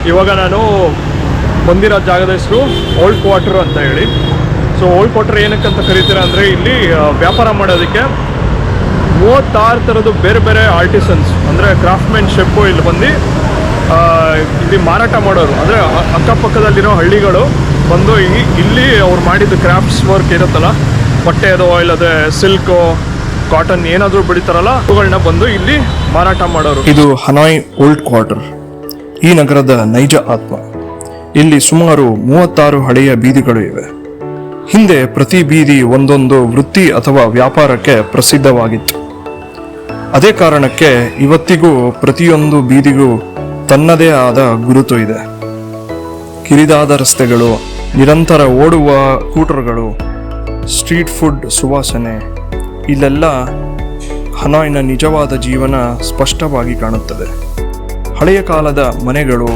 ಇವಾಗ ನಾನು ಬಂದಿರೋ ಜಾಗದ ಹೆಸರು ಓಲ್ಡ್ ಕ್ವಾರ್ಟರ್ ಅಂತ ಹೇಳಿ. ಸೊ ಓಲ್ಡ್ ಕ್ವಾರ್ಟರ್ ಏನಕ್ಕೆ ಅಂತ ಕರೀತಾರೆ ಅಂದರೆ ಇಲ್ಲಿ ವ್ಯಾಪಾರ ಮಾಡೋದಕ್ಕೆ 36 ಥರದ್ದು ಬೇರೆ ಬೇರೆ ಆರ್ಟಿಸನ್ಸ್ ಅಂದರೆ ಕ್ರಾಫ್ಟ್ಮೆನ್ಶಿಪ್ಪು ಇಲ್ಲಿ ಬಂದು ಇಲ್ಲಿ ಮಾರಾಟ ಮಾಡೋರು, ಅಂದರೆ ಅಕ್ಕಪಕ್ಕದಲ್ಲಿರೋ ಹಳ್ಳಿಗಳು ಬಂದು ಇಲ್ಲಿ ಅವ್ರು ಮಾಡಿದ್ದು ಕ್ರಾಫ್ಟ್ಸ್ ವರ್ಕ್ ಇರುತ್ತಲ್ಲ, ಬಟ್ಟೆದು ಇಲ್ಲದೆ ಸಿಲ್ಕು ಕಾಟನ್ ಏನಾದರೂ ಬೆಳಿತಾರಲ್ಲ ಅವುಗಳನ್ನ ಬಂದು ಇಲ್ಲಿ ಮಾರಾಟ ಮಾಡೋರು. ಇದು ಹನಾಯ್ ಓಲ್ಡ್ ಕ್ವಾರ್ಟರ್, ಈ ನಗರದ ನೈಜ ಆತ್ಮ. ಇಲ್ಲಿ ಸುಮಾರು 36 ಹಳೆಯ ಬೀದಿಗಳು ಇವೆ. ಹಿಂದೆ ಪ್ರತಿ ಬೀದಿ ಒಂದೊಂದು ವೃತ್ತಿ ಅಥವಾ ವ್ಯಾಪಾರಕ್ಕೆ ಪ್ರಸಿದ್ಧವಾಗಿತ್ತು. ಅದೇ ಕಾರಣಕ್ಕೆ ಇವತ್ತಿಗೂ ಪ್ರತಿಯೊಂದು ಬೀದಿಗೂ ತನ್ನದೇ ಆದ ಗುರುತು ಇದೆ. ಕಿರಿದಾದ ರಸ್ತೆಗಳು, ನಿರಂತರ ಓಡುವ ಸ್ಕೂಟರ್ಗಳು, ಸ್ಟ್ರೀಟ್ ಫುಡ್ ಸುವಾಸನೆ, ಇಲ್ಲೆಲ್ಲ ಹನಾಯ್ನ ನಿಜವಾದ ಜೀವನ ಸ್ಪಷ್ಟವಾಗಿ ಕಾಣುತ್ತದೆ. ಹಳೆಯ ಕಾಲದ ಮನೆಗಳು,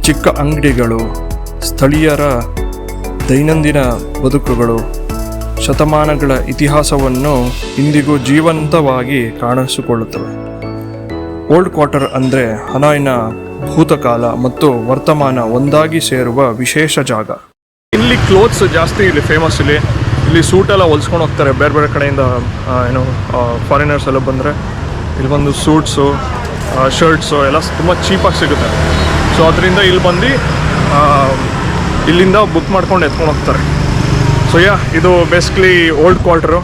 ಚಿಕ್ಕ ಅಂಗಡಿಗಳು, ಸ್ಥಳೀಯರ ದೈನಂದಿನ ಬದುಕುಗಳು, ಶತಮಾನಗಳ ಇತಿಹಾಸವನ್ನು ಇಂದಿಗೂ ಜೀವಂತವಾಗಿ ಕಾಣಿಸಿಕೊಳ್ಳುತ್ತವೆ. ಓಲ್ಡ್ ಕ್ವಾರ್ಟರ್ ಅಂದರೆ ಹನಾಯ್ನ ಭೂತಕಾಲ ಮತ್ತು ವರ್ತಮಾನ ಒಂದಾಗಿ ಸೇರುವ ವಿಶೇಷ ಜಾಗ. ಇಲ್ಲಿ ಕ್ಲೋತ್ಸ್ ಜಾಸ್ತಿ ಇಲ್ಲಿ ಫೇಮಸ್. ಇಲ್ಲಿ ಸೂಟೆಲ್ಲ ಹೊಲ್ಸ್ಕೊಂಡು ಹೋಗ್ತಾರೆ ಬೇರೆ ಬೇರೆ ಕಡೆಯಿಂದ. ಫಾರಿನರ್ಸ್ ಎಲ್ಲ ಬಂದರೆ ಇಲ್ಲಿ ಬಂದು ಸೂಟ್ಸು, ಶರ್ಟ್ಸು ಎಲ್ಲ ತುಂಬ ಚೀಪಾಗಿ ಸಿಗುತ್ತೆ. ಸೊ ಅದರಿಂದ ಇಲ್ಲಿ ಬಂದು ಇಲ್ಲಿಂದ ಬುಕ್ ಮಾಡ್ಕೊಂಡು ಎತ್ಕೊಂಡು ಹೋಗ್ತಾರೆ. ಸೊ ಇದು ಬೇಸಿಕಲಿ ಓಲ್ಡ್ ಕ್ವಾರ್ಟರು.